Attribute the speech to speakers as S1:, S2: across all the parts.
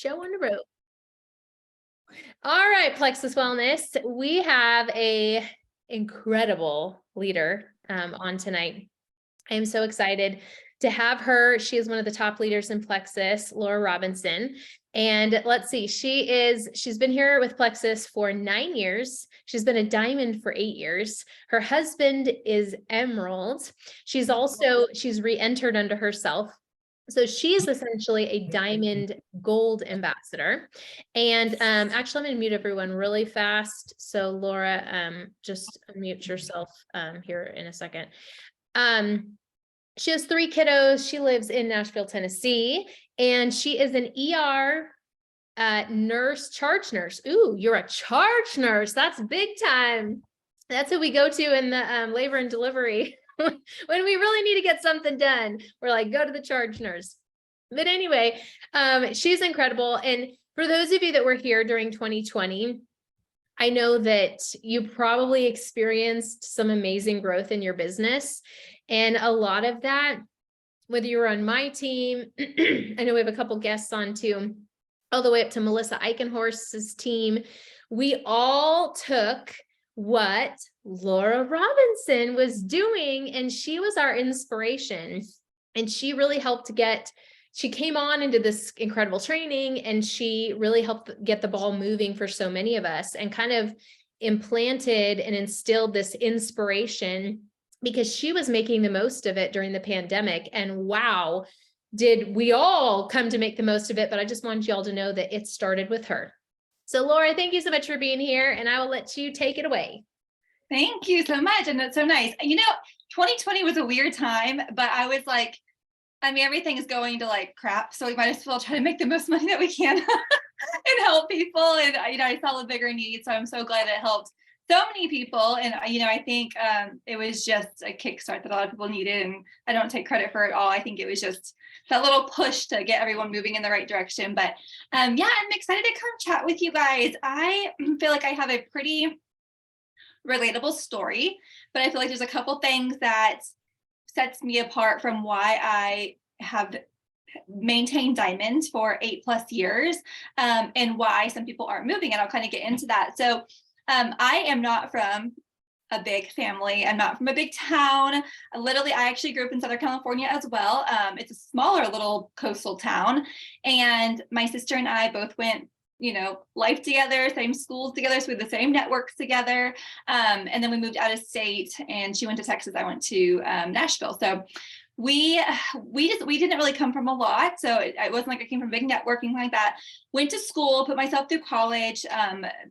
S1: Joe on the road. All right, Plexus Wellness. We have a incredible leader on tonight. I am so excited to have her. She is one of the top leaders in Plexus, Laura Robinson. And let's see, she's been here with Plexus for 9 years. She's been a diamond for 8 years. Her husband is Emerald. She's re-entered under herself. So she's essentially a diamond gold ambassador. And actually, I'm going to mute everyone really fast. So Laura, just mute yourself here in a second. She has 3 kiddos. She lives in Nashville, Tennessee, and she is an ER nurse, charge nurse. Ooh, you're a charge nurse. That's big time. That's who we go to in the labor and delivery. When we really need to get something done, we're like, go to the charge nurse. But anyway, she's incredible. And for those of you that were here during 2020, I know that you probably experienced some amazing growth in your business. And a lot of that, whether you were on my team, I know we have a couple guests on too, all the way up to Melissa Eichenhorst's team, we all took what Laura Robinson was doing, and she was our inspiration. And she really helped she came on into this incredible training, and she really helped get the ball moving for so many of us, and kind of implanted and instilled this inspiration, because she was making the most of it during the pandemic. And wow, did we all come to make the most of it. But I just want y'all to know that it started with her. So Laura, thank you so much for being here, and I will let you take it away.
S2: Thank you so much. And that's so nice. 2020 was a weird time, but I was like, everything is going to like crap. So we might as well try to make the most money that we can and help people. And, I saw a bigger need. So I'm so glad it helped so many people. And, I think it was just a kickstart that a lot of people needed. And I don't take credit for it all. I think it was just that little push to get everyone moving in the right direction. But I'm excited to come chat with you guys. I feel like I have a pretty relatable story, but I feel like there's a couple things that sets me apart from why I have maintained diamonds for 8+ years, and why some people aren't moving. And I'll kind of get into that. So I am not from a big family. I'm not from a big town. I actually grew up in Southern California as well. It's a smaller little coastal town. And my sister and I both went life together, same schools together. So we had the same networks together. And then we moved out of state, and she went to Texas. I went to Nashville. So we didn't really come from a lot. So it wasn't like I came from big networking like that. Went to school, put myself through college,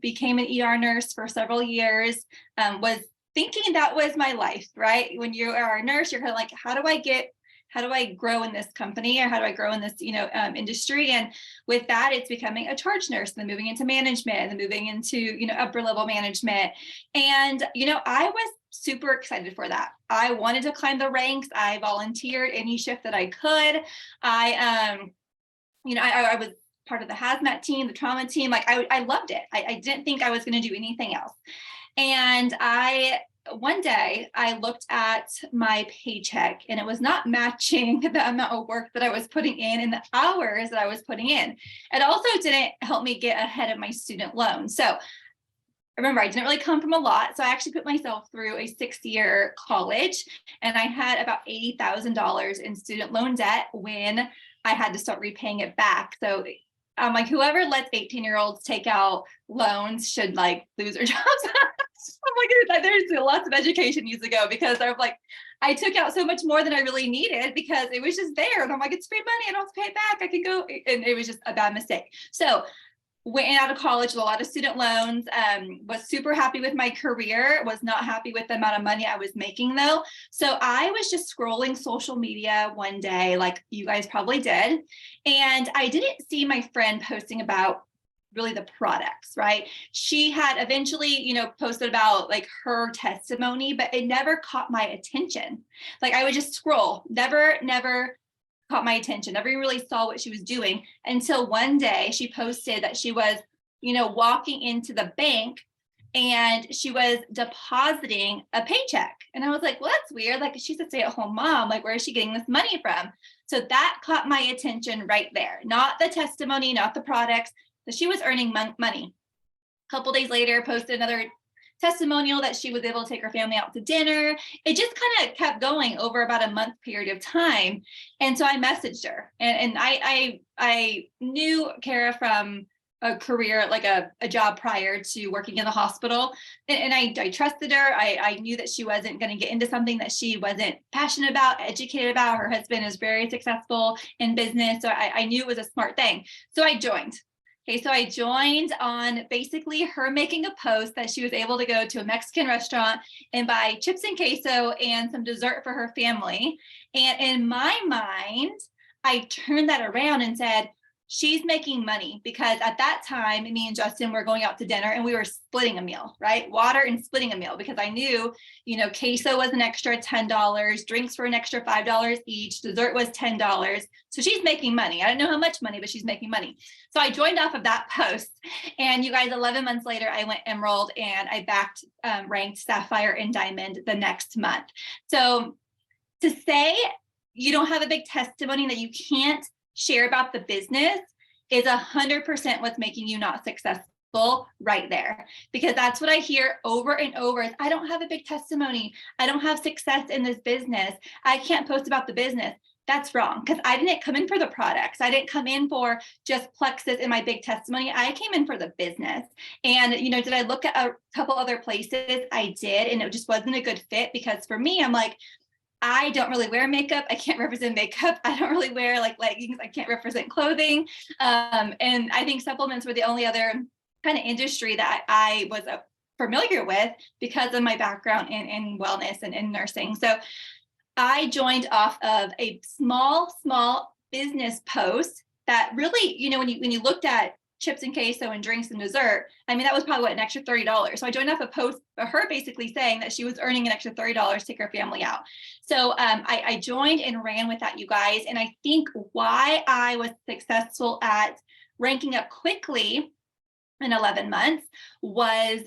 S2: became an ER nurse for several years, was thinking that was my life, right? When you are a nurse, you're kind of like, how do I grow in this company, or how do I grow in this, industry? And with that, it's becoming a charge nurse, then moving into management, and then moving into, upper level management. And, I was super excited for that. I wanted to climb the ranks. I volunteered any shift that I could. I was part of the hazmat team, the trauma team. Like I loved it. I didn't think I was going to do anything else. And one day I looked at my paycheck, and it was not matching the amount of work that I was putting in and the hours that I was putting in. It also didn't help me get ahead of my student loan. So remember, I didn't really come from a lot. So I actually put myself through a 6-year college, and I had about $80,000 in student loan debt when I had to start repaying it back. So I'm like, whoever lets 18-year-olds take out loans should lose their jobs. I'm like, there's lots of education needs to go, because I'm like, I took out so much more than I really needed because it was just there. And I'm like, it's free money. I don't have to pay it back. I can go. And it was just a bad mistake. So went out of college with a lot of student loans, was super happy with my career, was not happy with the amount of money I was making though. So I was just scrolling social media one day, like you guys probably did. And I didn't see my friend posting about really the products, right? She had eventually, posted about her testimony, but it never caught my attention. I would just scroll, never caught my attention, never really saw what she was doing, until one day she posted that she was, walking into the bank and she was depositing a paycheck. And I was like, well, that's weird. Like, she's a stay-at-home mom. Like, where is she getting this money from? So that caught my attention right there. Not the testimony, not the products, but she was earning money. A couple days later, posted another testimonial that she was able to take her family out to dinner. It just kind of kept going over about a month period of time. And so I messaged her, and I knew Kara from a career, like a job prior to working in the hospital. And I trusted her. I knew that she wasn't going to get into something that she wasn't passionate about, educated about. Her husband is very successful in business. So I knew it was a smart thing. So I joined. Okay, so I joined on basically her making a post that she was able to go to a Mexican restaurant and buy chips and queso and some dessert for her family. And in my mind, I turned that around and said, she's making money, because at that time, me and Justin were going out to dinner and we were splitting a meal, right? Water and splitting a meal, because I knew, queso was an extra $10, drinks were an extra $5 each, dessert was $10. So she's making money. I don't know how much money, but she's making money. So I joined off of that post, and you guys, 11 months later, I went Emerald and I ranked Sapphire and Diamond the next month. So to say you don't have a big testimony that you can't share about the business is 100% what's making you not successful right there. Because that's what I hear over and over is, I don't have a big testimony. I don't have success in this business. I can't post about the business. That's wrong, because I didn't come in for the products. I didn't come in for just Plexus and my big testimony. I came in for the business. And, did I look at a couple other places? I did, and it just wasn't a good fit, because for me, I'm like, I don't really wear makeup. I can't represent makeup. I don't really wear like leggings. I can't represent clothing. And I think supplements were the only other kind of industry that I was familiar with because of my background in wellness and in nursing. So I joined off of a small business post that really, when you looked at chips and queso and drinks and dessert, I mean, that was probably an extra $30. So I joined off a post of her basically saying that she was earning an extra $30 to take her family out. So I joined and ran with that, you guys. And I think why I was successful at ranking up quickly in 11 months was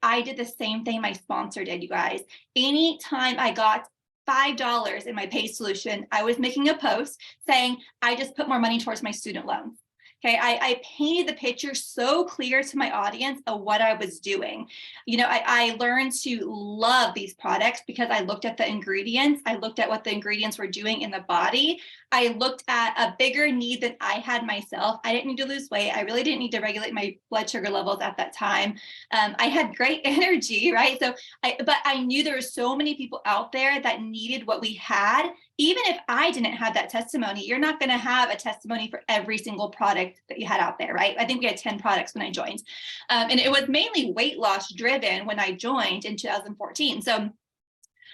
S2: I did the same thing my sponsor did, you guys. Anytime I got $5 in my pay solution, I was making a post saying, I just put more money towards my student loans. Okay, I painted the picture so clear to my audience of what I was doing. I learned to love these products because I looked at the ingredients. I looked at what the ingredients were doing in the body. I looked at a bigger need than I had myself. I didn't need to lose weight. I really didn't need to regulate my blood sugar levels at that time. I had great energy, right? But I knew there were so many people out there that needed what we had. Even if I didn't have that testimony, you're not going to have a testimony for every single product that you had out there, right? I think we had 10 products when I joined. And it was mainly weight loss driven when I joined in 2014.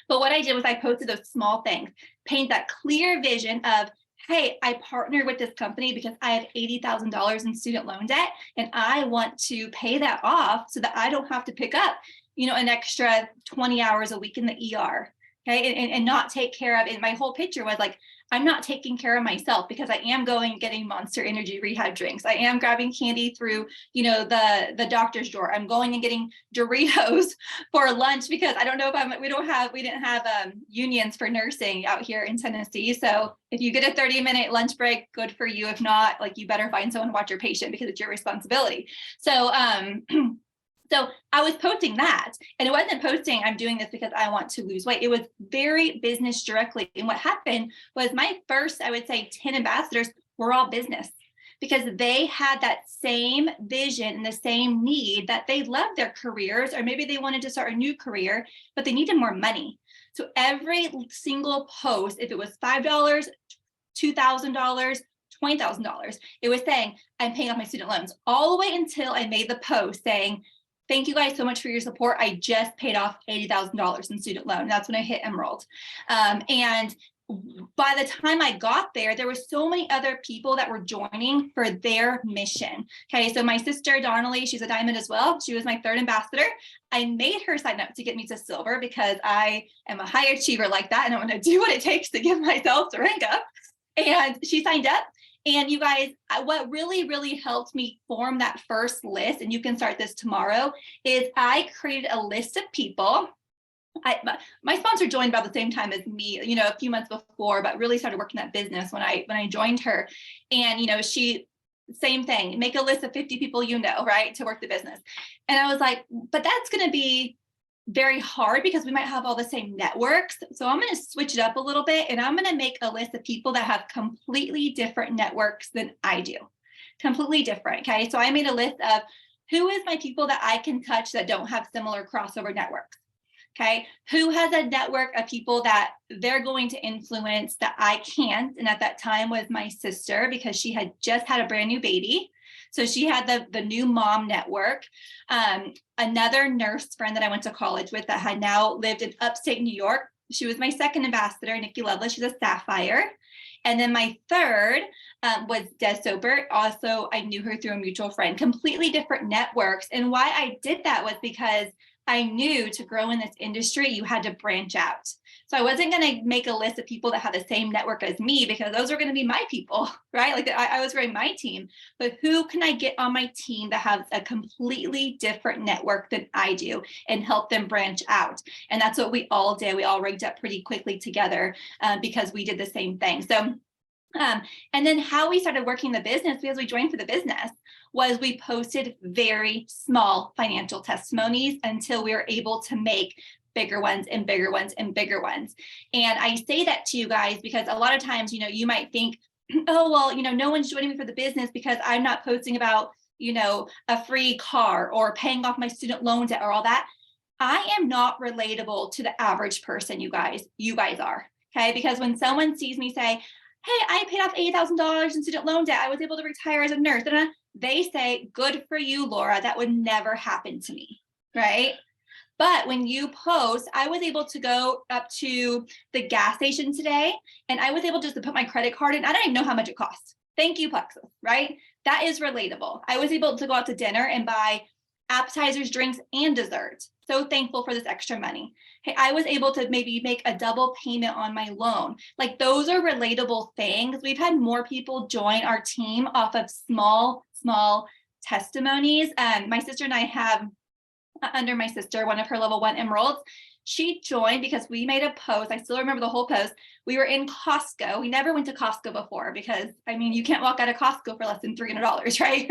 S2: But what I did was I posted those small things, paint that clear vision of, hey, I partnered with this company because I have $80,000 in student loan debt, and I want to pay that off so that I don't have to pick up, an extra 20 hours a week in the ER. Okay, and not take care of it. My whole picture was like, I'm not taking care of myself because I am going and getting Monster Energy rehab drinks. I am grabbing candy through, the doctor's drawer. I'm going and getting Doritos for lunch because I don't know if we didn't have unions for nursing out here in Tennessee. So if you get a 30-minute lunch break, good for you. If not, like, you better find someone to watch your patient because it's your responsibility. So, So I was posting that, and it wasn't posting, I'm doing this because I want to lose weight. It was very business directly. And what happened was my first, I would say 10 ambassadors were all business, because they had that same vision and the same need, that they loved their careers, or maybe they wanted to start a new career, but they needed more money. So every single post, if it was $5, $2,000, $20,000, it was saying, I'm paying off my student loans, all the way until I made the post saying, thank you guys so much for your support. I just paid off $80,000 in student loan. That's when I hit Emerald. And by the time I got there, there were so many other people that were joining for their mission. Okay, so my sister Donnelly, she's a diamond as well. She was my third ambassador. I made her sign up to get me to silver because I am a high achiever like that, and I want to do what it takes to give myself to rank up. And she signed up. And you guys, what really, really helped me form that first list, and you can start this tomorrow, is I created a list of people. My sponsor joined about the same time as me, you know, a few months before, but really started working that business when I joined her. And, you know, she, same thing, make a list of 50 people, you know, right, to work the business. And I was like, but that's going to be very hard because we might have all the same networks. So I'm going to switch it up a little bit, and I'm going to make a list of people that have completely different networks than I do. Completely different. Okay. So I made a list of who is my people that I can touch that don't have similar crossover networks. Okay. Who has a network of people that they're going to influence that I can't? And at that time was my sister, because she had just had a brand new baby. So she had the new mom network. Another nurse friend that I went to college with that had now lived in upstate New York. She was my second ambassador, Nikki Lovelace. She's a Sapphire. And then my third was Des Sobert. Also, I knew her through a mutual friend. Completely different networks. And why I did that was because I knew to grow in this industry, you had to branch out. So I wasn't going to make a list of people that had the same network as me, because those are going to be my people, right? Like I was growing my team, but who can I get on my team that has a completely different network than I do and help them branch out? And that's what we all did. We all ranked up pretty quickly together because we did the same thing. So and then how we started working the business, because we joined for the business, was we posted very small financial testimonies until we were able to make bigger ones and bigger ones and bigger ones. And I say that to you guys because a lot of times, you know, you might think, oh, well, you know, no one's joining me for the business because I'm not posting about, you know, a free car or paying off my student loan debt or all that. I am not relatable to the average person, you guys. You guys are. Okay. Because when someone sees me say, hey, I paid off $8,000 in student loan debt, I was able to retire as a nurse, and they say, good for you, Laura. That would never happen to me. Right. But when you post, I was able to go up to the gas station today, and I was able just to put my credit card in. I don't even know how much it costs. Thank you, Plexus, right? That is relatable. I was able to go out to dinner and buy appetizers, drinks, and dessert. So thankful for this extra money. Hey, I was able to maybe make a double payment on my loan. Like, those are relatable things. We've had more people join our team off of small testimonies. My sister and I have under my sister, one of her level 1 emeralds. She joined because we made a post. I still remember the whole post. We were in Costco. We never went to Costco before because, I mean, you can't walk out of Costco for less than $300, right?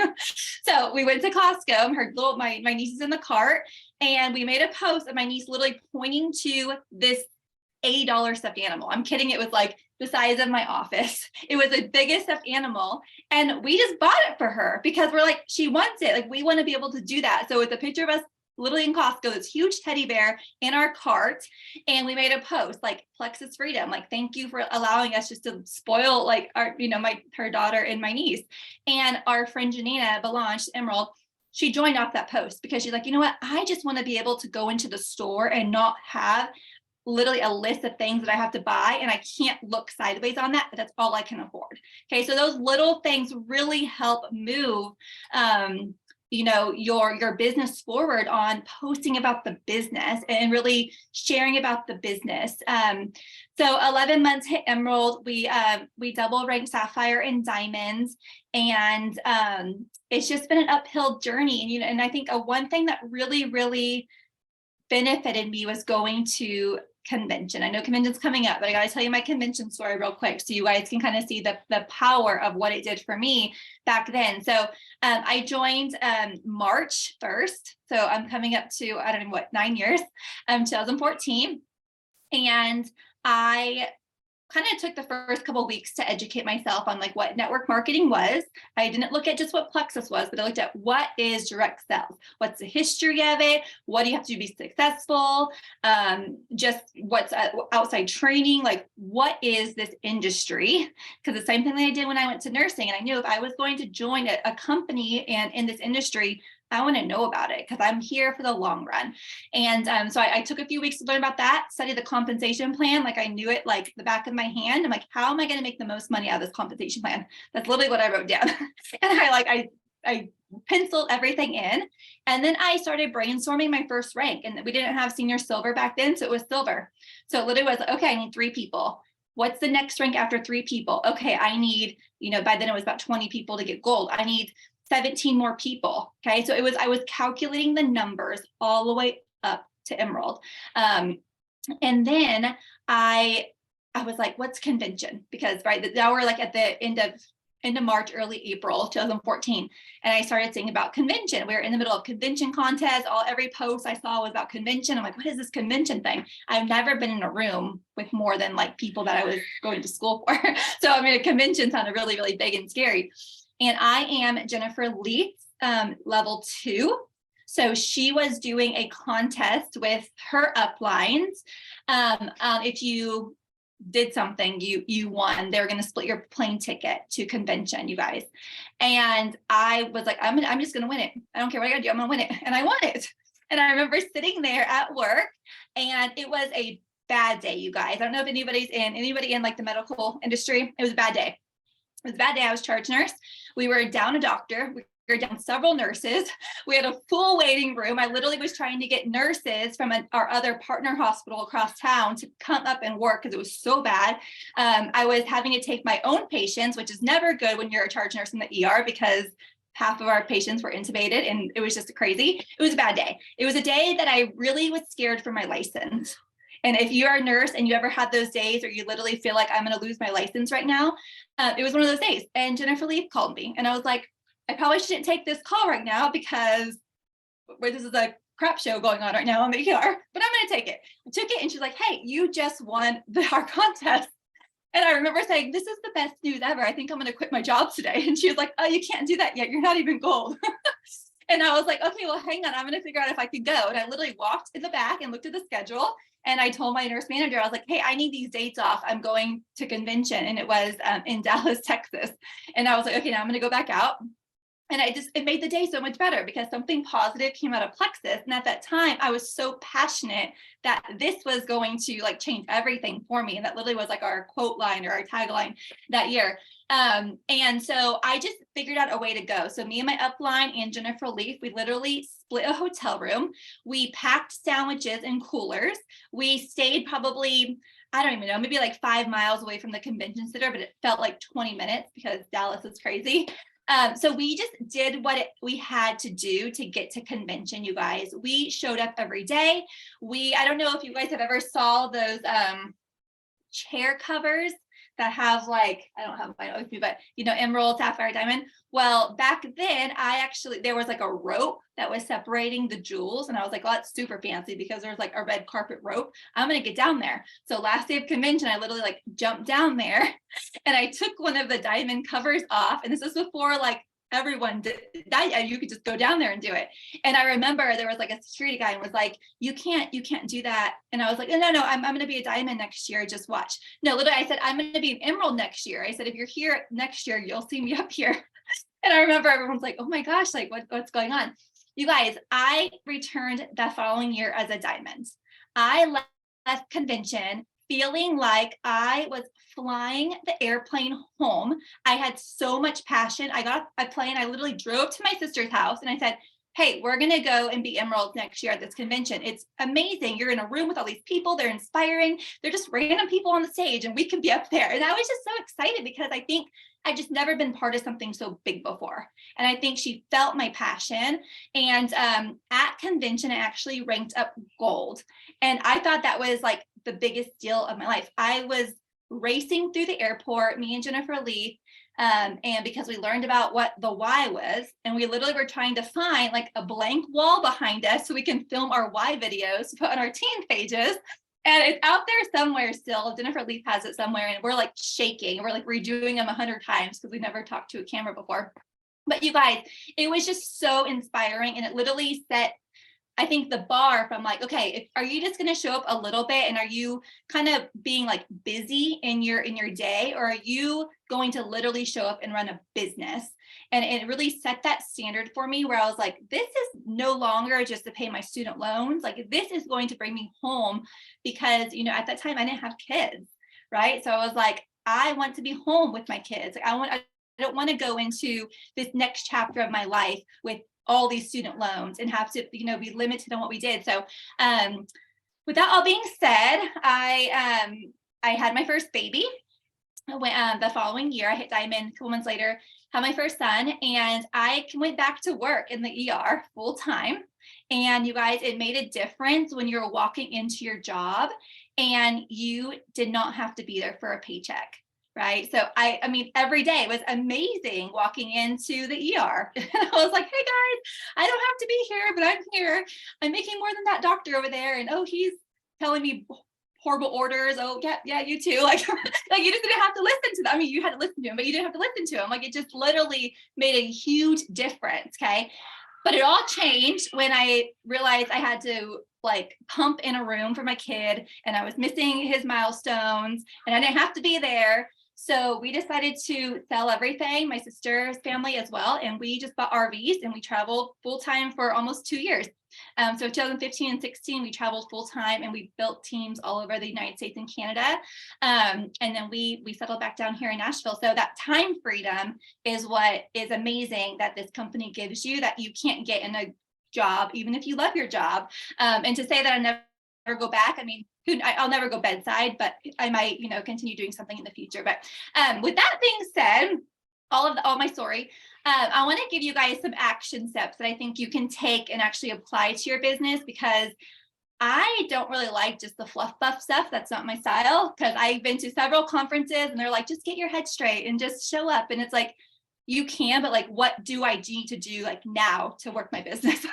S2: So we went to Costco. My niece is in the cart, and we made a post of my niece literally pointing to this $80 stuffed animal. I'm kidding. It was like the size of my office. It was the biggest stuffed animal. And we just bought it for her because we're like, she wants it. Like, we want to be able to do that. So with a picture of us literally in Costco, this huge teddy bear in our cart. And we made a post like, Plexus Freedom. Like, thank you for allowing us just to spoil like our, you know, her daughter and my niece. And our friend Janina Belange, Emerald, she joined off that post because she's like, you know what? I just want to be able to go into the store and not have literally a list of things that I have to buy, and I can't look sideways on that. That's all I can afford. Okay. So those little things really help move, you know, your business forward on posting about the business and really sharing about the business. So 11 months hit Emerald, we double ranked Sapphire and Diamonds, and it's just been an uphill journey. And, you know, and I think one thing that really benefited me was going to convention. I know convention's coming up, but I got to tell you my convention story real quick so you guys can kind of see the power of what it did for me back then. So I joined March 1st. So I'm coming up to, I don't know what, 9 years, 2014. And I kind of took the first couple of weeks to educate myself on like what network marketing was. I didn't look at just what Plexus was, but I looked at what is direct sales. What's the history of it? What do you have to do to be successful? Just what's outside training? Like, what is this industry? Because the same thing that I did when I went to nursing. And I knew if I was going to join a company and in this industry, I want to know about it because I'm here for the long run. And so I took a few weeks to learn about that, study the compensation plan. Like, I knew it like the back of my hand. I'm like, how am I going to make the most money out of this compensation plan? That's literally what I wrote down. And I penciled everything in. And then I started brainstorming my first rank. And we didn't have senior silver back then. So it was silver. So it literally was, okay, I need 3 people. What's the next rank after 3 people? Okay, I need, by then it was about 20 people to get gold. I need 17 more people. Okay, so I was calculating the numbers all the way up to emerald. And then I was like, what's convention? Because now we're like at the end of March, early April 2014. And I started thinking about convention. We were in the middle of convention contest. Every post I saw was about convention. I'm like, what is this convention thing? I've never been in a room with more than like people that I was going to school for. So I mean, a convention sounded really, really big and scary. And I am Jennifer Leith's level 2. So she was doing a contest with her uplines. If you did something, you won. They're going to split your plane ticket to convention, you guys. And I was like, I'm just going to win it. I don't care what I got to do. I'm going to win it. And I won it. And I remember sitting there at work, and it was a bad day, you guys. I don't know if anybody in like the medical industry. It was a bad day. It was a bad day. I was charge nurse. We were down a doctor. We were down several nurses. We had a full waiting room. I literally was trying to get nurses from our other partner hospital across town to come up and work because it was so bad. I was having to take my own patients, which is never good when you're a charge nurse in the ER, because half of our patients were intubated, and it was just crazy. It was a bad day. It was a day that I really was scared for my license. And if you're a nurse and you ever had those days or you literally feel like I'm going to lose my license right now, it was one of those days. And Jennifer Leith called me, and I was like, I probably shouldn't take this call right now because this is a crap show going on right now on the ER, but I'm going to take it. I took it, and she's like, hey, you just won our contest. And I remember saying, this is the best news ever. I think I'm going to quit my job today. And she was like, oh, you can't do that yet. You're not even gold. And I was like, okay, well, hang on. I'm going to figure out if I could go. And I literally walked in the back and looked at the schedule. And I told my nurse manager, I was like, hey, I need these dates off. I'm going to convention. And it was in Dallas, Texas. And I was like, okay, now I'm going to go back out. And it made the day so much better because something positive came out of Plexus. And at that time, I was so passionate that this was going to like change everything for me. And that literally was like our quote line or our tagline that year. And so I just figured out a way to go. So me and my upline and Jennifer Leith, we literally split a hotel room. We packed sandwiches in coolers. We stayed probably, I don't even know, maybe like 5 miles away from the convention center, but it felt like 20 minutes because Dallas is crazy. So we just did what we had to do to get to convention, you guys. We showed up every day. I don't know if you guys have ever saw those chair covers that have like, I don't have mine with me, but emerald, sapphire, diamond. Well, back then there was like a rope that was separating the jewels. And I was like, oh, that's super fancy because there's like a red carpet rope. I'm going to get down there. So last day of convention, I literally like jumped down there and I took one of the diamond covers off. And this is before like everyone did that. You could just go down there and do it. And I remember there was like a security guy and was like, you can't do that. And I was like, no, I'm going to be a diamond next year. Just watch. No, literally, I said, I'm going to be an emerald next year. I said, if you're here next year, you'll see me up here. And I remember everyone's like, oh my gosh, like what's going on? You guys, I returned the following year as a diamond. I left convention feeling like I was flying the airplane home. I had so much passion. I got off a plane. I literally drove to my sister's house and I said, hey, we're going to go and be emeralds next year at this convention. It's amazing. You're in a room with all these people. They're inspiring. They're just random people on the stage and we can be up there. And I was just so excited because I think I've just never been part of something so big before. And I think she felt my passion. And at convention, I actually ranked up gold. And I thought that was like the biggest deal of my life. I was racing through the airport, me and Jennifer Leith, and because we learned about what the why was, and we literally were trying to find like a blank wall behind us so we can film our why videos to put on our teen pages. And it's out there somewhere still. Jennifer Leith has it somewhere, and we're like shaking. We're like redoing them 100 times because we never talked to a camera before. But you guys, it was just so inspiring, and it literally set, I think, the bar from like, okay, are you just going to show up a little bit, and are you kind of being like busy in your day, or are you going to literally show up and run a business? And it really set that standard for me where I was like, this is no longer just to pay my student loans. Like this is going to bring me home because, at that time I didn't have kids, right? So I was like, I want to be home with my kids. Like, I don't want to go into this next chapter of my life with all these student loans and have to, be limited on what we did. So with that all being said, I I had my first baby. The following year, I hit Diamond a couple months later, had my first son, and I went back to work in the ER full time. And you guys, it made a difference when you're walking into your job and you did not have to be there for a paycheck. Right. So I mean, every day was amazing walking into the ER. And I was like, hey guys, I don't have to be here, but I'm here. I'm making more than that doctor over there. And oh, he's telling me horrible orders. Oh, yeah, you too. Like, like you just didn't have to listen to them. I mean, you had to listen to him, but you didn't have to listen to him. Like, it just literally made a huge difference. Okay. But it all changed when I realized I had to like pump in a room for my kid, and I was missing his milestones, and I didn't have to be there. So we decided to sell everything, my sister's family as well. And we just bought RVs and we traveled full time for almost 2 years. So 2015 and 16, we traveled full time and we built teams all over the United States and Canada. And then we settled back down here in Nashville. So that time freedom is what is amazing that this company gives you that you can't get in a job, even if you love your job. And to say that I never go back, I mean, I'll never go bedside, but I might, continue doing something in the future. But with that being said, all my story, I want to give you guys some action steps that I think you can take and actually apply to your business, because I don't really like just the fluff buff stuff. That's not my style, because I've been to several conferences and they're like, just get your head straight and just show up. And it's like, you can, but like, what do I need to do like now to work my business?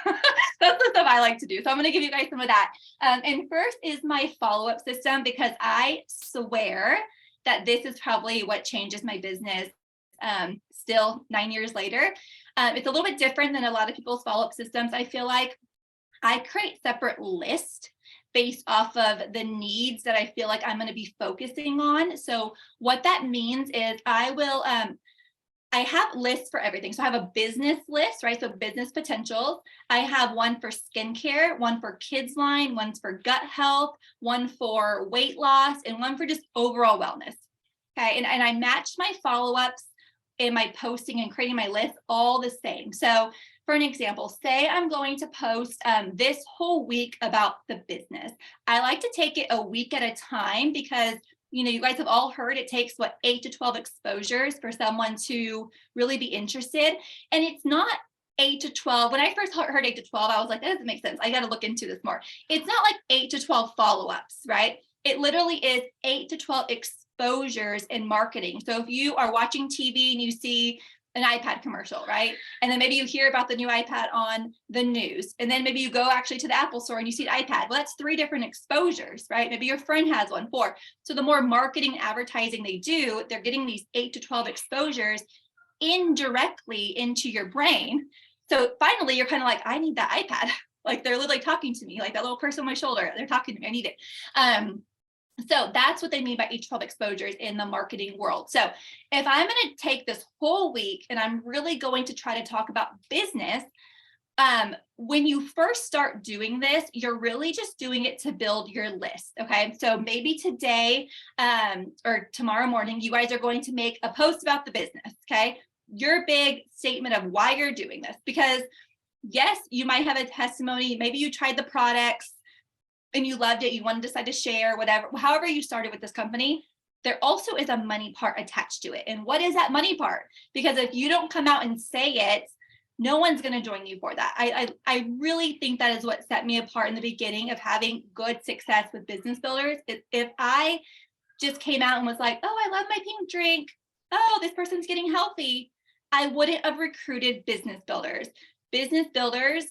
S2: That's the stuff I like to do. So I'm going to give you guys some of that. And first is my follow-up system, because I swear that this is probably what changes my business still 9 years later. It's a little bit different than a lot of people's follow-up systems. I feel like I create separate lists based off of the needs that I feel like I'm going to be focusing on. So what that means is I have lists for everything. So I have a business list, right? So business potentials. I have one for skincare, one for kids line, one's for gut health, one for weight loss, and one for just overall wellness. Okay. And I matched my follow-ups in my posting and creating my list all the same. So for an example, say I'm going to post this whole week about the business. I like to take it a week at a time, because you guys have all heard it takes 8 to 12 exposures for someone to really be interested. And it's not 8 to 12. When I first heard 8 to 12, I was like, that doesn't make sense. I got to look into this more. It's not like 8 to 12 follow-ups, right? It literally is 8 to 12 exposures in marketing. So if you are watching TV and you see an iPad commercial, right? And then maybe you hear about the new iPad on the news. And then maybe you go actually to the Apple store and you see an iPad. Well, that's 3 different exposures, right? Maybe your friend has one, 4. So the more marketing advertising they do, they're getting these 8 to 12 exposures indirectly into your brain. So finally, you're kind of like, I need that iPad. Like, they're literally talking to me, like that little person on my shoulder. They're talking to me. I need it. So that's what they mean by 8 to 12 exposures in the marketing world. So if I'm going to take this whole week and I'm really going to try to talk about business, when you first start doing this, you're really just doing it to build your list. Okay. So maybe today or tomorrow morning, you guys are going to make a post about the business. Okay. Your big statement of why you're doing this, because yes, you might have a testimony. Maybe you tried the products and you loved it, you want to decide to share, whatever, however you started with this company, there also is a money part attached to it. And what is that money part? Because if you don't come out and say it, no one's going to join you for that. I really think that is what set me apart in the beginning of having good success with business builders. If I just came out and was like, oh, I love my pink drink. Oh, this person's getting healthy. I wouldn't have recruited business builders. Business builders,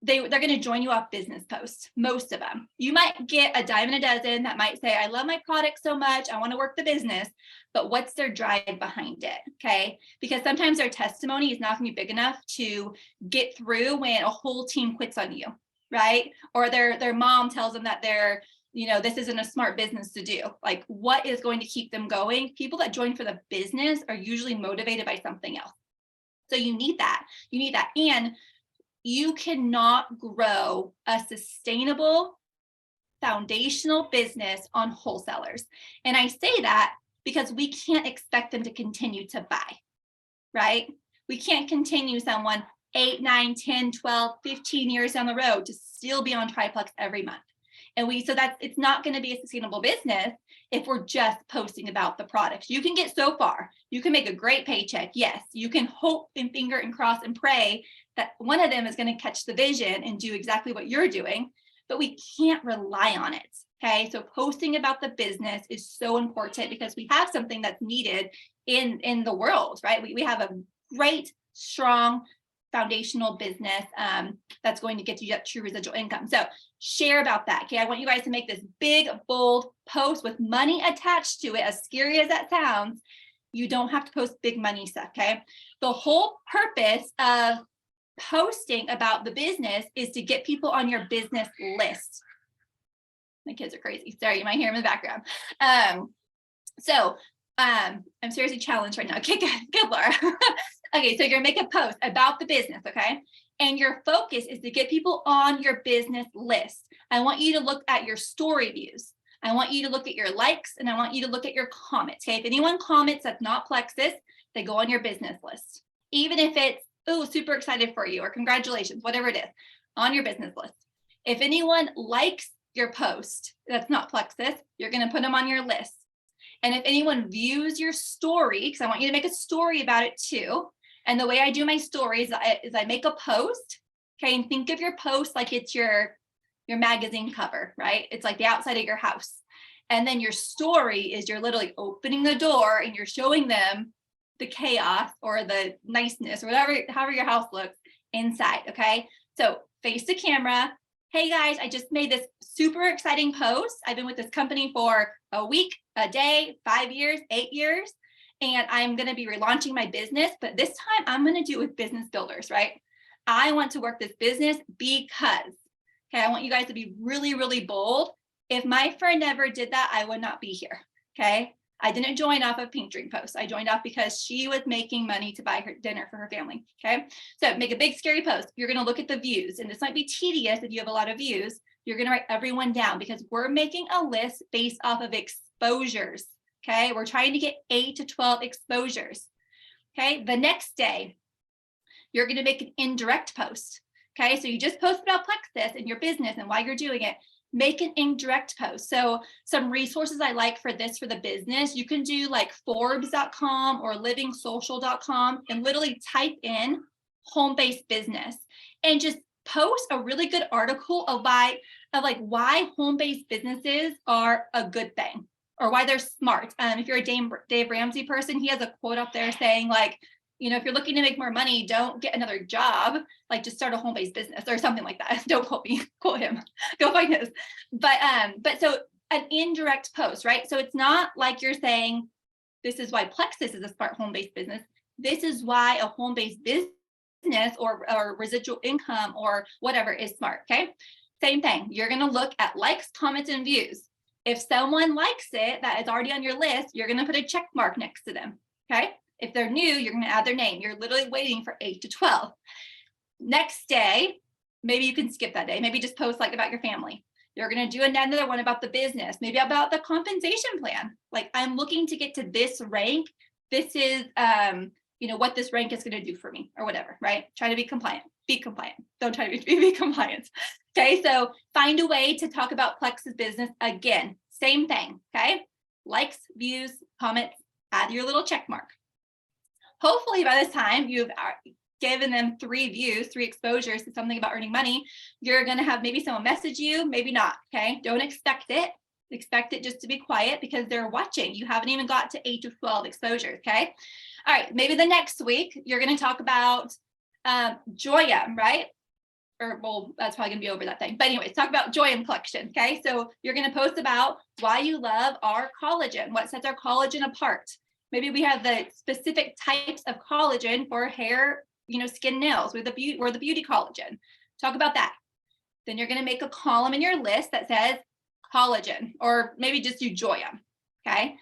S2: they're going to join you off business posts, most of them. You might get a dime in a dozen that might say, I love my product so much, I want to work the business, but what's their drive behind it? Okay. Because sometimes their testimony is not going to be big enough to get through when a whole team quits on you, right? Or their mom tells them that this isn't a smart business to do. Like, what is going to keep them going? People that join for the business are usually motivated by something else. So you need that. And you cannot grow a sustainable foundational business on wholesalers. And I say that because we can't expect them to continue to buy, right? We can't continue someone 8, 9, 10, 12, 15 years down the road to still be on Triplex every month. So it's not going to be a sustainable business if we're just posting about the products. You can get so far. You can make a great paycheck. Yes, you can hope and finger and cross and pray that one of them is going to catch the vision and do exactly what you're doing, but we can't rely on it. Okay, so posting about the business is so important because we have something that's needed in the world, right? We have a great, strong, foundational business that's going to get you that true residual income. So share about that. Okay, I want you guys to make this big, bold post with money attached to it. As scary as that sounds, you don't have to post big money stuff. Okay, the whole purpose of posting about the business is to get people on your business list. My kids are crazy. Sorry, you might hear them in the background. I'm seriously challenged right now. Okay, good, Laura. Okay, so you're gonna make a post about the business, okay? And your focus is to get people on your business list. I want you to look at your story views. I want you to look at your likes, and I want you to look at your comments, okay? If anyone comments that's not Plexus, they go on your business list. Even if it's, oh, super excited for you, or congratulations, whatever it is, on your business list. If anyone likes your post that's not Plexus, you're gonna put them on your list. And if anyone views your story, because I want you to make a story about it too. And the way I do my stories is I make a post, okay, and think of your post like it's your magazine cover, right? It's like the outside of your house. And then your story is you're literally opening the door and you're showing them the chaos or the niceness or however your house looks inside, okay? So face the camera. Hey guys, I just made this super exciting post. I've been with this company for a week, a day, 5 years, 8 years, and I'm going to be relaunching my business, but this time I'm going to do it with business builders, right? I want to work this business because, okay, I want you guys to be really, really bold. If my friend never did that, I would not be here, okay? I didn't join off of Pink Dream Post. I joined off because she was making money to buy her dinner for her family, okay? So make a big scary post. You're going to look at the views, and this might be tedious if you have a lot of views. You're going to write everyone down because we're making a list based off of exposures, okay? We're trying to get 8 to 12 exposures, okay? The next day, you're going to make an indirect post, okay? So you just posted about Plexus and your business and why you're doing it. Make an indirect post. So some resources I like for this for the business, you can do like Forbes.com or livingsocial.com and literally type in home-based business and just post a really good article of why home-based businesses are a good thing or why they're smart. If you're a Dave Ramsey person, he has a quote up there saying like, you know, if you're looking to make more money, don't get another job, like just start a home-based business or something like that. Don't quote me, quote him, go find his. But so an indirect post, right? So it's not like you're saying, this is why Plexus is a smart home-based business. This is why a home-based business or residual income or whatever is smart, okay? Same thing, you're gonna look at likes, comments, and views. If someone likes it that is already on your list, you're gonna put a check mark next to them, okay? If they're new, you're going to add their name. You're literally waiting for 8 to 12. Next day, maybe you can skip that day. Maybe just post like about your family. You're going to do another one about the business, maybe about the compensation plan. Like I'm looking to get to this rank. This is, what this rank is going to do for me or whatever, right? Try to be compliant. Be compliant. Don't try to be compliant. Okay, so find a way to talk about Plexus business again. Same thing, okay? Likes, views, comments, add your little check mark. Hopefully by this time you've given them 3 views, 3 exposures to something about earning money. You're going to have maybe someone message you, maybe not. Okay. Don't expect it. Expect it just to be quiet because they're watching. You haven't even got to 8 to 12 exposures. Okay. All right. Maybe the next week you're going to talk about Joya, right? Or well, that's probably going to be over that thing. But anyways, talk about Joya collection. Okay. So you're going to post about why you love our collagen, what sets our collagen apart. Maybe we have the specific types of collagen for hair, skin, nails. We're the beauty collagen. Talk about that. Then you're going to make a column in your list that says collagen, or maybe just do Joya. Okay.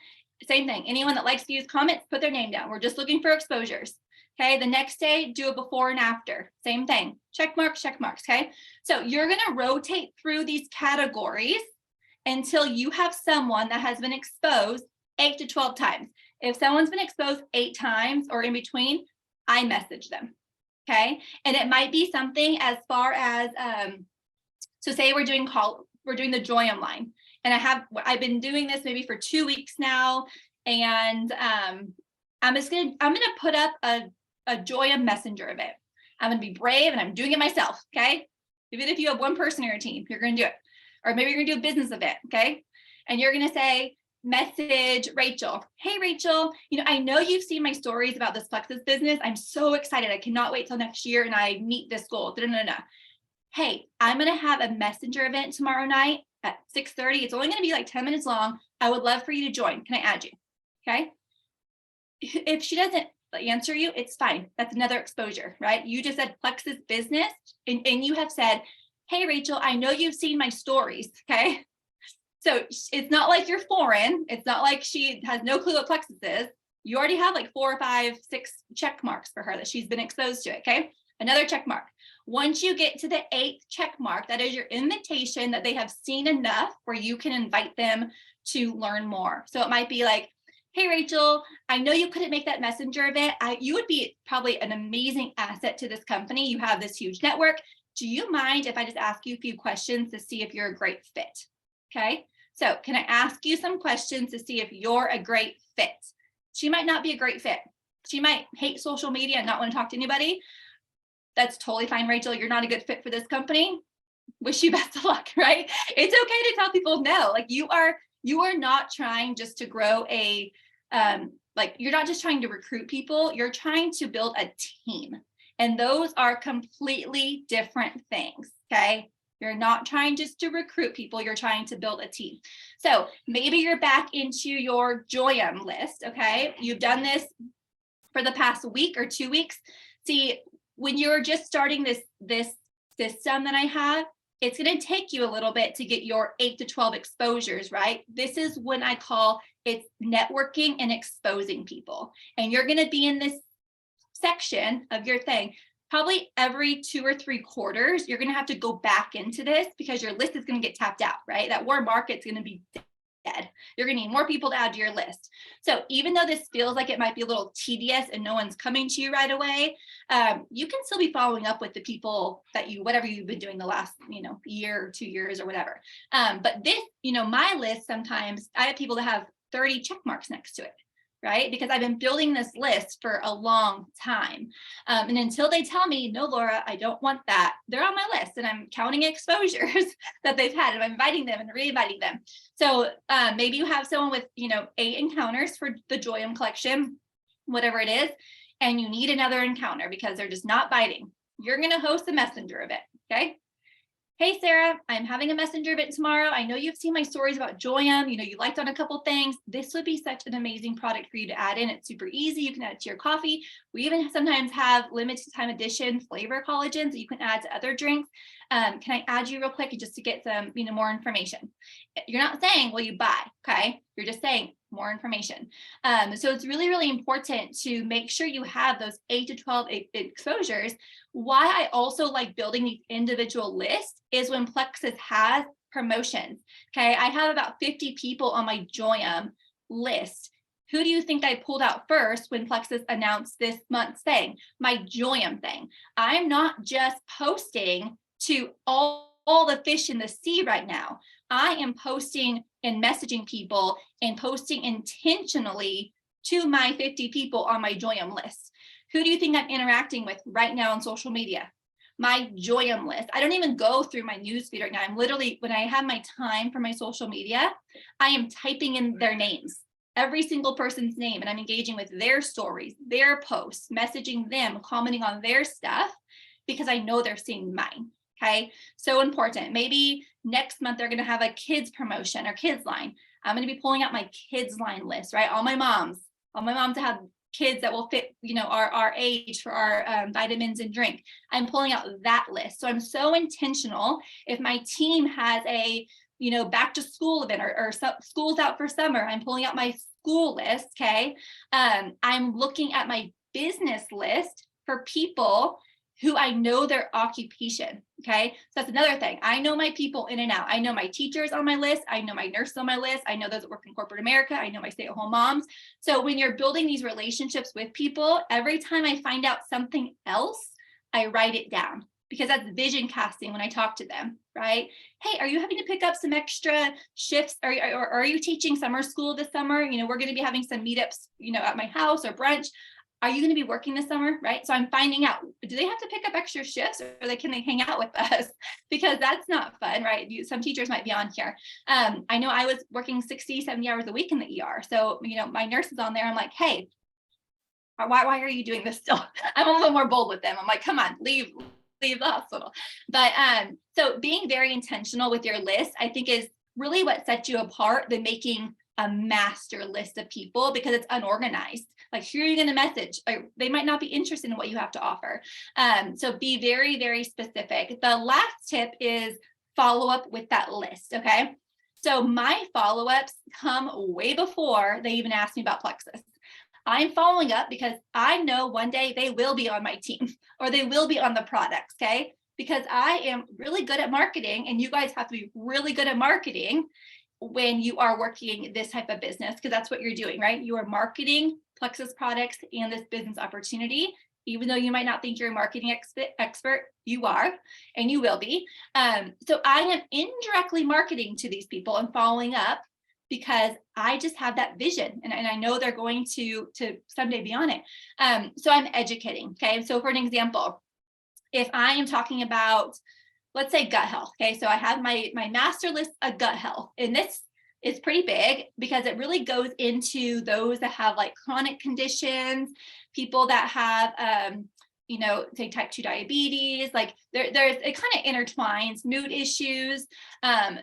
S2: Same thing. Anyone that likes to use comments, put their name down. We're just looking for exposures. Okay. The next day, do a before and after. Same thing. Check marks. Okay. So you're going to rotate through these categories until you have someone that has been exposed 8 to 12 times. If someone's been exposed 8 times or in between, I message them, okay? And it might be something as far as, so say we're doing we're doing the Joyum line. And I've been doing this maybe for 2 weeks now. And I'm gonna put up a Joyum messenger event. I'm gonna be brave and I'm doing it myself. Okay. Even if you have one person on your team, you're gonna do it. Or maybe you're gonna do a business event. Okay. And you're gonna say, message Rachel. Hey, Rachel, I know you've seen my stories about this Plexus business. I'm so excited. I cannot wait till next year and I meet this goal. Hey, I'm going to have a messenger event tomorrow night at 6:30. It's only going to be like 10 minutes long. I would love for you to join. Can I add you? Okay. If she doesn't answer you, it's fine. That's another exposure, right? You just said Plexus business and you have said, hey, Rachel, I know you've seen my stories. Okay. So it's not like you're foreign. It's not like she has no clue what Plexus is. You already have like 4 or 5, 6 check marks for her that she's been exposed to it, okay? Another check mark. Once you get to the 8th check mark, that is your invitation that they have seen enough where you can invite them to learn more. So it might be like, hey, Rachel, I know you couldn't make that messenger event. You would be probably an amazing asset to this company. You have this huge network. Do you mind if I just ask you a few questions to see if you're a great fit? Okay. So can I ask you some questions to see if you're a great fit? She might not be a great fit. She might hate social media and not want to talk to anybody. That's totally fine, Rachel. You're not a good fit for this company. Wish you best of luck, right? It's okay to tell people no. Like you are not trying just to grow you're not just trying to recruit people. You're trying to build a team. And those are completely different things, okay? You're not trying just to recruit people, you're trying to build a team. So maybe you're back into your Joyum list, okay? You've done this for the past week or 2 weeks. See, when you're just starting this system that I have, it's gonna take you a little bit to get your 8 to 12 exposures, right? This is when I call it networking and exposing people. And you're gonna be in this section of your thing. Probably every 2 or 3 quarters, you're going to have to go back into this because your list is going to get tapped out, right? That warm market's going to be dead. You're going to need more people to add to your list. So even though this feels like it might be a little tedious and no one's coming to you right away, you can still be following up with the people that whatever you've been doing the last, year or 2 years or whatever. But this, my list, sometimes I have people that have 30 check marks next to it. Right? Because I've been building this list for a long time. And until they tell me, no, Laura, I don't want that, they're on my list and I'm counting exposures that they've had and I'm inviting them and re-inviting them. So maybe you have someone with, 8 encounters for the Joyum collection, whatever it is, and you need another encounter because they're just not biting. You're going to host a messenger event. Okay. Hey, Sarah, I'm having a messenger event tomorrow. I know you've seen my stories about Joyum. You liked on a couple things. This would be such an amazing product for you to add in. It's super easy. You can add it to your coffee. We even sometimes have limited time edition flavor collagens that you can add to other drinks. Can I add you real quick just to get some, more information? You're not saying, will you buy? Okay. You're just saying more information. So it's really, really important to make sure you have those 8 to 12 exposures. Why I also like building these individual lists is when Plexus has promotions. Okay. I have about 50 people on my Joyum list. Who do you think I pulled out first when Plexus announced this month's thing? My Joyum thing. I'm not just posting to all the fish in the sea right now. I am posting and messaging people and posting intentionally to my 50 people on my Joyum list. Who do you think I'm interacting with right now on social media? My Joyum list. I don't even go through my newsfeed right now. I'm literally, when I have my time for my social media, I am typing in their names, every single person's name, and I'm engaging with their stories, their posts, messaging them, commenting on their stuff, because I know they're seeing mine. Okay. So important. Maybe next month they're going to have a kids promotion or kids line. I'm going to be pulling out my kids line list, right? All my moms that have kids that will fit, our age for our vitamins and drink. I'm pulling out that list. So I'm so intentional. If my team has a, back to school event or school's out for summer, I'm pulling out my school list. Okay. I'm looking at my business list for people who I know their occupation. Okay. So that's another thing. I know my people in and out. I know my teachers on my list. I know my nurses on my list. I know those that work in corporate America. I know my stay-at-home moms. So when you're building these relationships with people, every time I find out something else, I write it down because that's vision casting when I talk to them, right? Hey, are you having to pick up some extra shifts? Or are you teaching summer school this summer? We're going to be having some meetups, at my house or brunch. Are you going to be working this summer, right? So I'm finding out, do they have to pick up extra shifts, or can they hang out with us? Because that's not fun, right? Some teachers might be on here. I know I was working 60, 70 hours a week in the ER. So, my nurse is on there. I'm like, hey, why are you doing this still? I'm a little more bold with them. I'm like, come on, leave the hospital. But so being very intentional with your list, I think, is really what sets you apart than making a master list of people, because it's unorganized. Like, who are you going to message? They might not be interested in what you have to offer. So be very, very specific. The last tip is follow up with that list. Okay. So my follow-ups come way before they even ask me about Plexus. I'm following up because I know one day they will be on my team, or they will be on the products, okay? Because I am really good at marketing, and you guys have to be really good at marketing when you are working this type of business, because that's what you're doing, right? You are marketing Plexus products and this business opportunity. Even though you might not think you're a marketing expert, you are, and you will be. So I am indirectly marketing to these people and following up, because I just have that vision, and I know they're going to someday be on it. So I'm educating. Okay. So for an example, if I am talking about, let's say, gut health. Okay. So I have my master list of gut health, and this is pretty big because it really goes into those that have like chronic conditions, people that have, say type 2 diabetes, like it kind of intertwines, mood issues.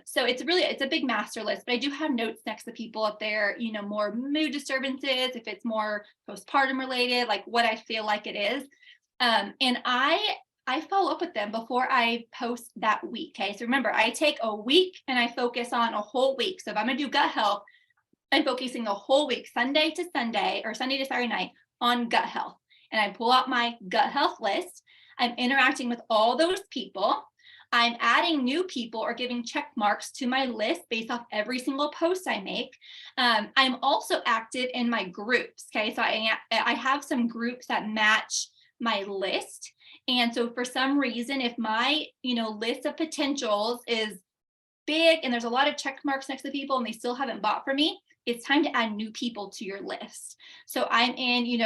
S2: So it's a big master list, but I do have notes next to people if they're, more mood disturbances, if it's more postpartum related, like what I feel like it is. And I follow up with them before I post that week. Okay. So remember, I take a week and I focus on a whole week. So if I'm going to do gut health, I'm focusing the whole week, Sunday to Sunday, or Sunday to Saturday night, on gut health. And I pull out my gut health list. I'm interacting with all those people. I'm adding new people or giving check marks to my list based off every single post I make. I'm also active in my groups. Okay. So I have some groups that match my list. And so for some reason, if my, list of potentials is big and there's a lot of check marks next to people and they still haven't bought from me, it's time to add new people to your list. So I'm in,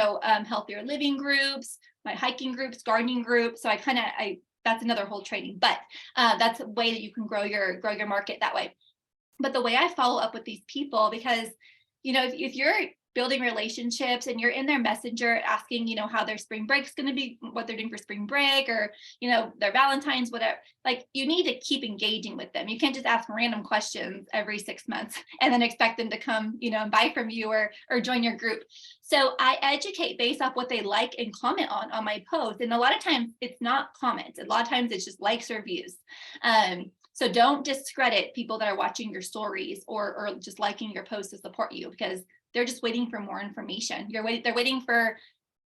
S2: healthier living groups, my hiking groups, gardening groups. So that's another whole training, but that's a way that you can grow your market that way. But the way I follow up with these people, because, if you're building relationships and you're in their messenger asking, how their spring break's going to be, what they're doing for spring break, or, their Valentine's, whatever, like, you need to keep engaging with them. You can't just ask random questions every 6 months and then expect them to come, and buy from you or join your group. So I educate based off what they like and comment on my post. And a lot of times it's not comments. A lot of times it's just likes or views. So don't discredit people that are watching your stories or just liking your posts to support you, because they're just waiting for more information. They're waiting for,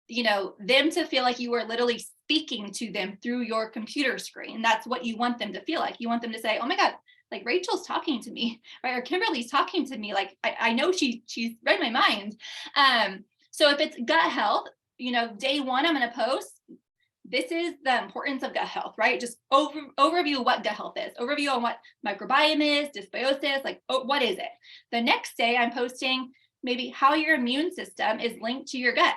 S2: them to feel like you are literally speaking to them through your computer screen. That's what you want them to feel like. You want them to say, oh my God, like Rachel's talking to me, right? Or Kimberly's talking to me. Like, I know she's read my mind. So if it's gut health, day one, I'm going to post, this is the importance of gut health, right? Just overview what gut health is, overview on what microbiome is, dysbiosis, like, what is it? The next day I'm posting maybe how your immune system is linked to your gut.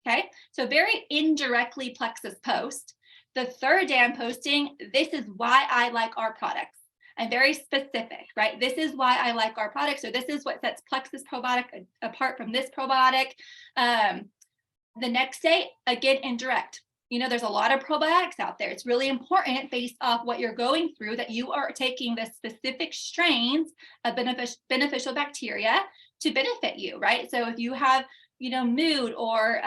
S2: Okay. So very indirectly Plexus post. The third day I'm posting, this is why I like our products. I'm very specific, right? This is why I like our products. So this is what sets Plexus probiotic apart from this probiotic. The next day, again, indirect. There's a lot of probiotics out there. It's really important based off what you're going through that you are taking the specific strains of beneficial bacteria to benefit you, right? So if you have, mood or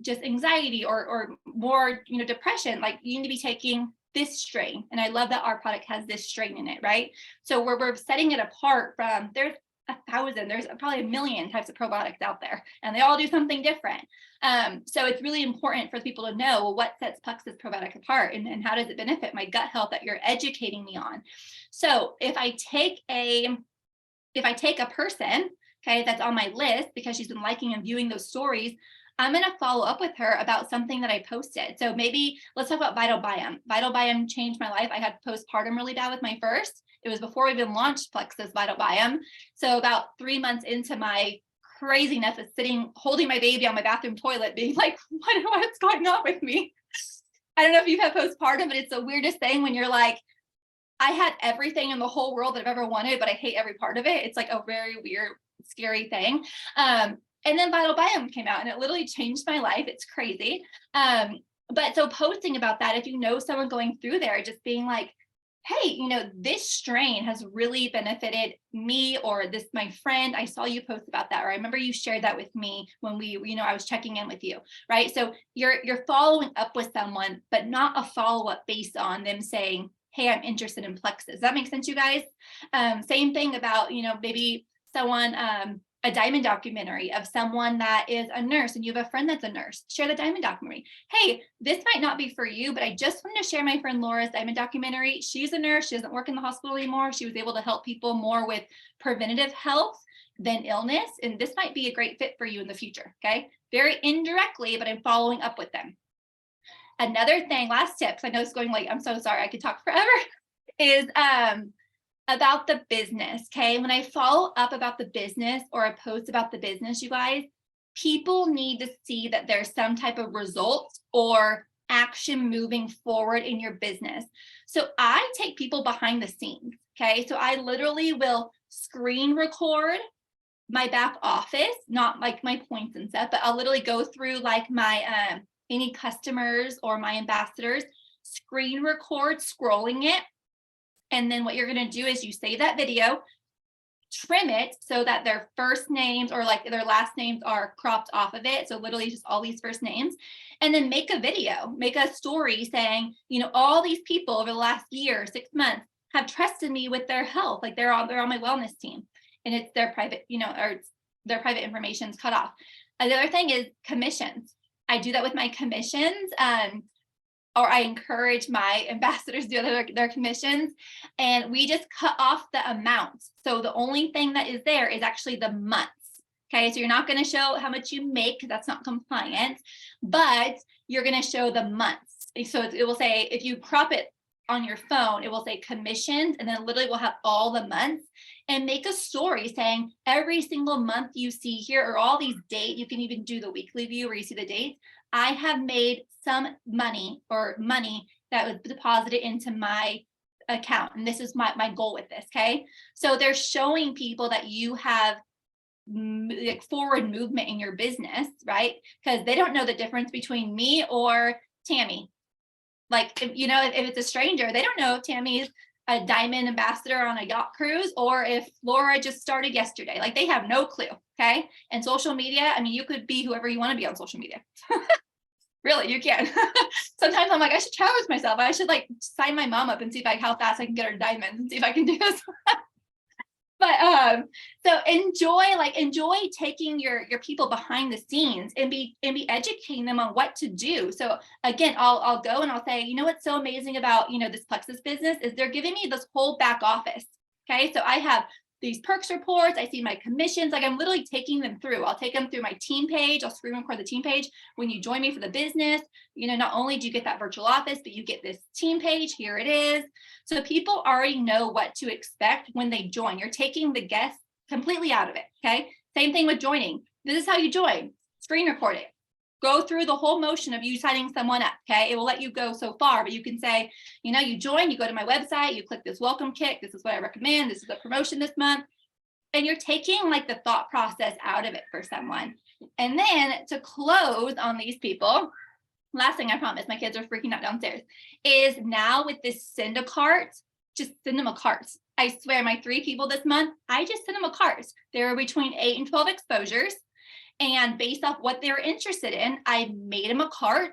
S2: just anxiety or more, depression, like, you need to be taking this strain. And I love that our product has this strain in it, right? So we're setting it apart from, there's 1,000, there's probably 1 million types of probiotics out there, and they all do something different. So it's really important for people to know, well, what sets Plexus probiotic apart, and how does it benefit my gut health that you're educating me on? So if I take a person, okay, that's on my list because she's been liking and viewing those stories, I'm going to follow up with her about something that I posted. So maybe let's talk about Vital Biome. Vital Biome changed my life. I had postpartum really bad with my first. It was before we even launched Plexus Vital Biome. So about 3 months into my craziness of sitting, holding my baby on my bathroom toilet, being like, what's going on with me? I don't know if you've had postpartum, but it's the weirdest thing when you're like, I had everything in the whole world that I've ever wanted, but I hate every part of it. It's like a very weird, scary thing. And then Vital Biome came out and it literally changed my life. It's crazy. But so posting about that, if you know someone going through there, just being like, hey, you know, this strain has really benefited me or this, my friend, I saw you post about that, or I remember you shared that with me when we, you know, I was checking in with you, right? So you're following up with someone, but not a follow-up based on them saying, hey, I'm interested in Plexus. Does that make sense, you guys? Same thing about, you know, maybe someone, a diamond documentary of someone that is a nurse and you have a friend that's a nurse. Share the diamond documentary. Hey, this might not be for you, but I just wanted to share my friend Laura's diamond documentary. She's a nurse. She doesn't work in the hospital anymore. She was able to help people more with preventative health than illness. And this might be a great fit for you in the future. Okay. Very indirectly, but I'm following up with them. Another thing, last tip, I know it's going like, I'm so sorry, I could talk forever, is about the business. Okay. When I follow up about the business or a post about the business, you guys, people need to see that there's some type of result or action moving forward in your business. So I take people behind the scenes. Okay. So I literally will screen record my back office, not like my points and stuff, but I'll literally go through like my, any customers or my ambassadors, screen record, scrolling it. And then what you're going to do is you save that video, trim it so that their first names or like their last names are cropped off of it. So literally just all these first names, and then make a video, make a story saying, you know, all these people over the last year, 6 months have trusted me with their health. Like they're on my wellness team, and it's their private, you know, or their private information is cut off. Another thing is commissions. I do that with my commissions. Or I encourage my ambassadors to do their commissions, and we just cut off the amounts. So the only thing that is there is actually the months. Okay, so you're not going to show how much you make because that's not compliant, but you're going to show the months. So it will say, if you crop it on your phone, it will say commissions, and then it literally will have all the months. And make a story saying every single month you see here, or all these dates, you can even do the weekly view where you see the dates. I have made some money or money that was deposited into my account. And this is my goal with this. Okay. So they're showing people that you have like forward movement in your business, right? Because they don't know the difference between me or Tammy. Like, if, you know, if it's a stranger, they don't know if Tammy's a diamond ambassador on a yacht cruise or if Laura just started yesterday. Like they have no clue. Okay. And social media, I mean, you could be whoever you want to be on social media. Really, you can. Sometimes I'm like, I should challenge myself. I should like sign my mom up and see if how fast I can get her diamonds and see if I can do this. But so enjoy taking your people behind the scenes and be educating them on what to do. So again, I'll go and I'll say, you know what's so amazing about, you know, this Plexus business is they're giving me this whole back office. Okay, so I have these perks reports, I see my commissions, like I'm literally taking them through. I'll take them through my team page. I'll screen record the team page. When you join me for the business, you know, not only do you get that virtual office, but you get this team page. Here it is. So people already know what to expect when they join. You're taking the guest completely out of it. Okay. Same thing with joining. This is how you join. Screen record it. Go through the whole motion of you signing someone up. Okay. It will let you go so far, but you can say, you know, you join, you go to my website, you click this welcome kit. This is what I recommend. This is a promotion this month. And you're taking like the thought process out of it for someone. And then to close on these people, last thing I promise, my kids are freaking out downstairs, is now with this send a cart, just send them a cart. I swear my 3 people this month, I just sent them a cart. They were between 8 and 12 exposures. And based off what they were interested in, I made them a cart,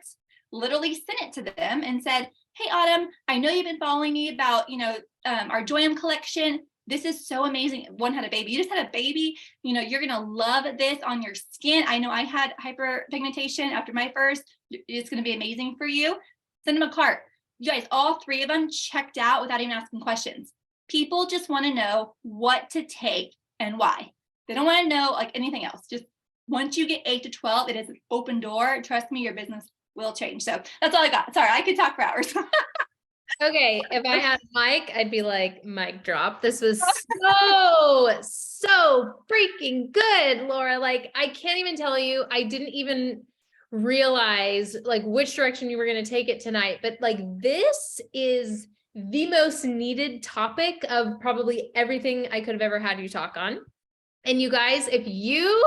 S2: literally sent it to them and said, hey, Autumn, I know you've been following me about, you know, our Joyum collection. This is so amazing. One had a baby. You just had a baby. You know, you're going to love this on your skin. I know I had hyperpigmentation after my first. It's going to be amazing for you. Send them a cart. You guys, all 3 of them checked out without even asking questions. People just want to know what to take and why. They don't want to know like anything else. Just once you get 8 to 12, it is an open door. Trust me, your business will change. So that's all I got. Sorry, I could talk for hours.
S1: Okay, if I had a mic, I'd be like, mic drop. This was so freaking good, Laura. Like, I can't even tell you, I didn't even realize like which direction you were going to take it tonight. But like, this is the most needed topic of probably everything I could have ever had you talk on. And you guys, if you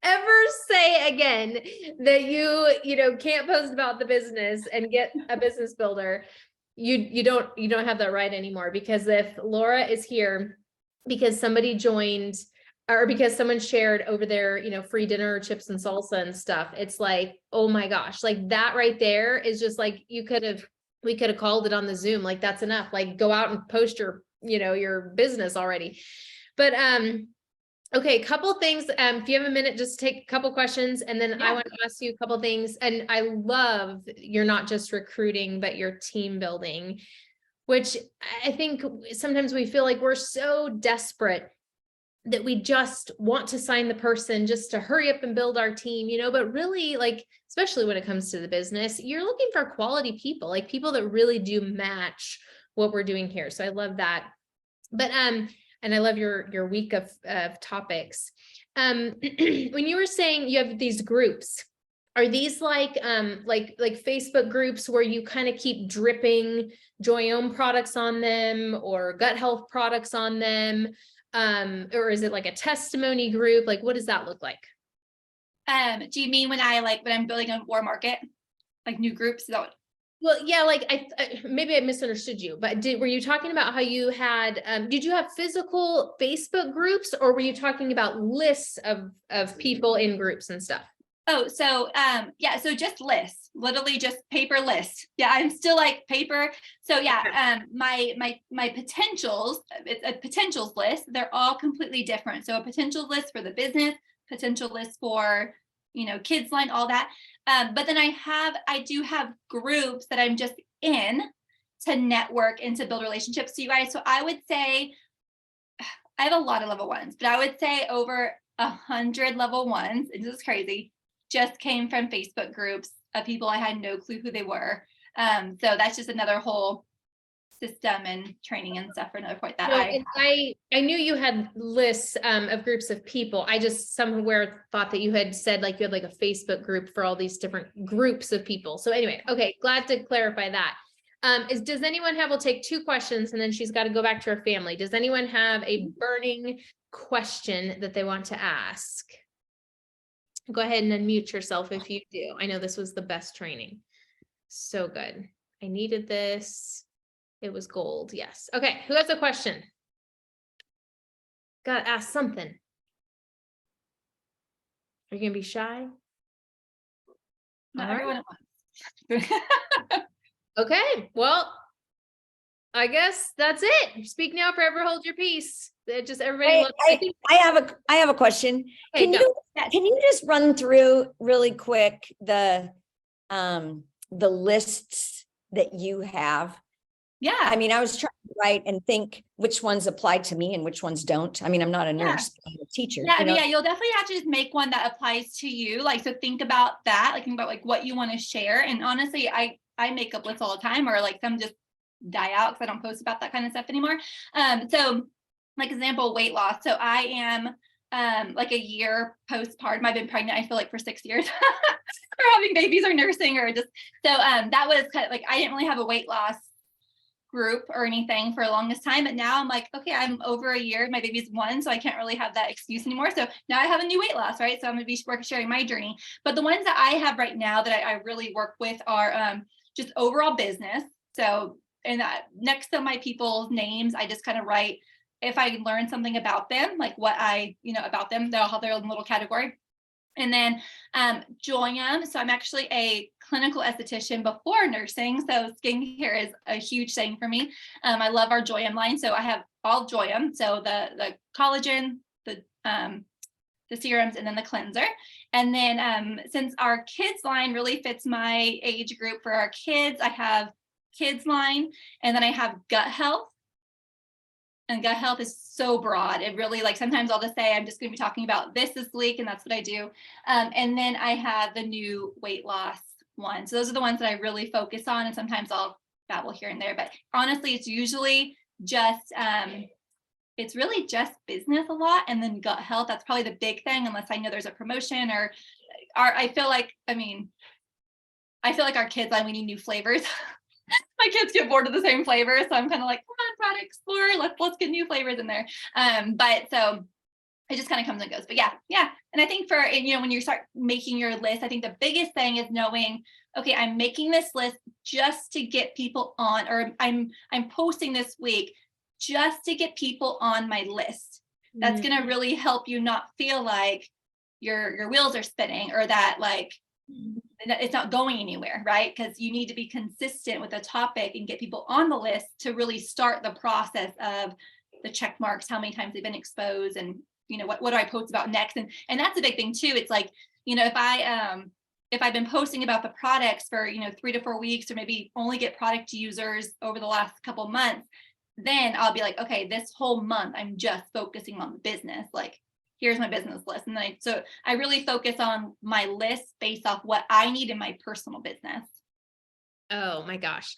S1: ever say again that you can't post about the business and get a business builder, you don't have that right anymore. Because if Laura is here because somebody joined or because someone shared over their free dinner, chips and salsa and stuff, it's like, oh my gosh, like that right there is just like, we could have called it on the Zoom. Like, that's enough. Like, go out and post your business already. But okay, a couple things. If you have a minute, just take a couple questions, and then I want to ask you a couple things. And I love you're not just recruiting, but you're team building, which I think sometimes we feel like we're so desperate that we just want to sign the person just to hurry up and build our team, but really, like, especially when it comes to the business, you're looking for quality people, like people that really do match what we're doing here. So I love that. But, and I love your week of topics. When you were saying you have these groups, are these like Facebook groups where you kind of keep dripping Joyome products on them or gut health products on them? Or is it like a testimony group? Like, what does that look like?
S2: Do you mean when I'm building a war market, like new groups? Is that what?
S1: Well, yeah, like maybe I misunderstood you, but were you talking about how you had, did you have physical Facebook groups, or were you talking about lists of people in groups and stuff?
S2: Oh, so yeah, so just lists, literally just paper lists. Yeah, I'm still like paper. So yeah, my potentials, it's a potentials list. They're all completely different. So a potential list for the business, potential list for kids line, all that. But then I do have groups that I'm just in to network and to build relationships. So you guys, so I would say I have a lot of level ones, but I would say over 100 level ones, and this is crazy, just came from Facebook groups of people I had no clue who they were. So that's just another whole system and training and stuff for another point that
S1: I knew you had lists of groups of people. I just somewhere thought that you had said like you had like a Facebook group for all these different groups of people. So anyway, okay, glad to clarify that. Does anyone have, we'll take 2 questions and then she's got to go back to her family. Does anyone have a burning question that they want to ask? Go ahead and unmute yourself if you do. I know this was the best training. So good. I needed this. It was gold. Yes. Okay. Who has a question? Got to ask something. Are you going to be shy?
S2: not everyone at once.
S1: Okay. Well, I guess that's it. Speak now, forever hold your peace. Just everybody.
S3: I have a question.
S1: Okay,
S3: Can you just run through really quick the lists that you have?
S2: Yeah.
S3: I mean, I was trying to write and think which ones apply to me and which ones don't. I mean, I'm not a nurse, but I'm a teacher.
S2: Yeah, I mean, yeah, you'll definitely have to just make one that applies to you. Like, so think about that, like think about like what you want to share. And honestly, I make up lists all the time, or like some just die out because I don't post about that kind of stuff anymore. So like example, weight loss. So I am like a year postpartum. I've been pregnant, I feel like, for 6 years or having babies or nursing or just, so that was kind of like, I didn't really have a weight loss group or anything for the longest time, but now I'm like, okay, I'm over a year, my baby's 1, so I can't really have that excuse anymore. So now I have a new weight loss, right? So I'm gonna be sharing my journey. But the ones that I have right now that I really work with are just overall business. So and next to my people's names, I just kind of write if I learn something about them, like what I about them, they'll have their own little category. And then Joyome. So I'm actually a clinical esthetician before nursing. So skincare is a huge thing for me. I love our Joyome line. So I have all Joyome. So the collagen, the serums, and then the cleanser. And then since our kids line really fits my age group for our kids, I have kids line, and then I have gut health. And gut health is so broad. It really, like, sometimes I'll just say, I'm just going to be talking about this week, and that's what I do. And then I have the new weight loss one. So those are the ones that I really focus on. And sometimes I'll dabble here and there, but honestly, it's usually just, it's really just business a lot. And then gut health, that's probably the big thing, unless I know there's a promotion or I feel like our kids, we need new flavors. My kids get bored of the same flavor. So I'm kind of like, come on, product explorer, let's get new flavors in there. But so it just kind of comes and goes. But yeah. And I think when you start making your list, I think the biggest thing is knowing, okay, I'm making this list just to get people on, or I'm posting this week just to get people on my list. That's going to really help you not feel like your wheels are spinning, or that like it's not going anywhere, right? Because you need to be consistent with a topic and get people on the list to really start the process of the check marks, how many times they've been exposed, and what do I post about next? And that's a big thing too. It's like, if I've been posting about the products for 3 to 4 weeks, or maybe only get product users over the last couple months, then I'll be like, okay, this whole month I'm just focusing on the business. Like, here's my business list. And then so I really focus on my list based off what I need in my personal business.
S1: Oh my gosh.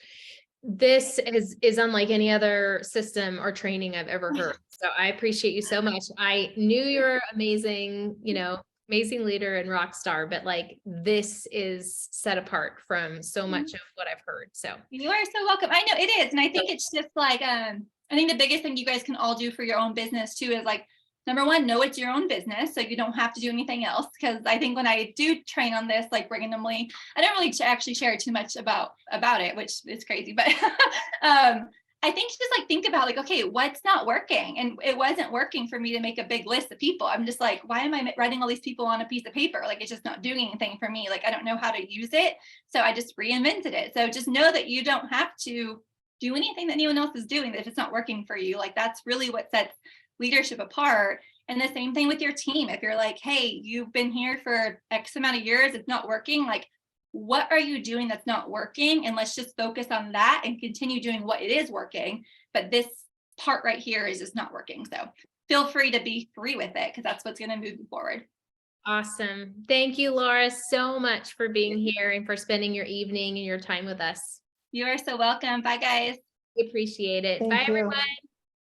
S1: This is unlike any other system or training I've ever heard. So I appreciate you so much. I knew you're amazing, amazing leader and rock star, but like, this is set apart from so much of what I've heard. So
S2: you are so welcome. I know it is. And I think it's just like, I think the biggest thing you guys can all do for your own business too is like, number one, know it's your own business, so you don't have to do anything else. Because I think when I do train on this, like randomly, I don't really actually share too much about it, which is crazy. But I think just like think about like, okay, what's not working? And it wasn't working for me to make a big list of people. I'm just like, why am I writing all these people on a piece of paper? Like, it's just not doing anything for me. Like, I don't know how to use it. So I just reinvented it. So just know that you don't have to do anything that anyone else is doing if it's not working for you. Like, that's really what sets leadership apart. And the same thing with your team. If you're like, hey, you've been here for X amount of years, it's not working. Like, what are you doing that's not working? And let's just focus on that and continue doing what it is working. But this part right here is just not working. So feel free to be free with it, because that's what's going to move you forward.
S1: awesome. Thank you, Laura, so much for being here and for spending your evening and your time with us.
S2: You are so welcome. Bye, guys.
S1: We appreciate it.
S3: Thank
S1: Bye,
S3: you.
S1: everyone.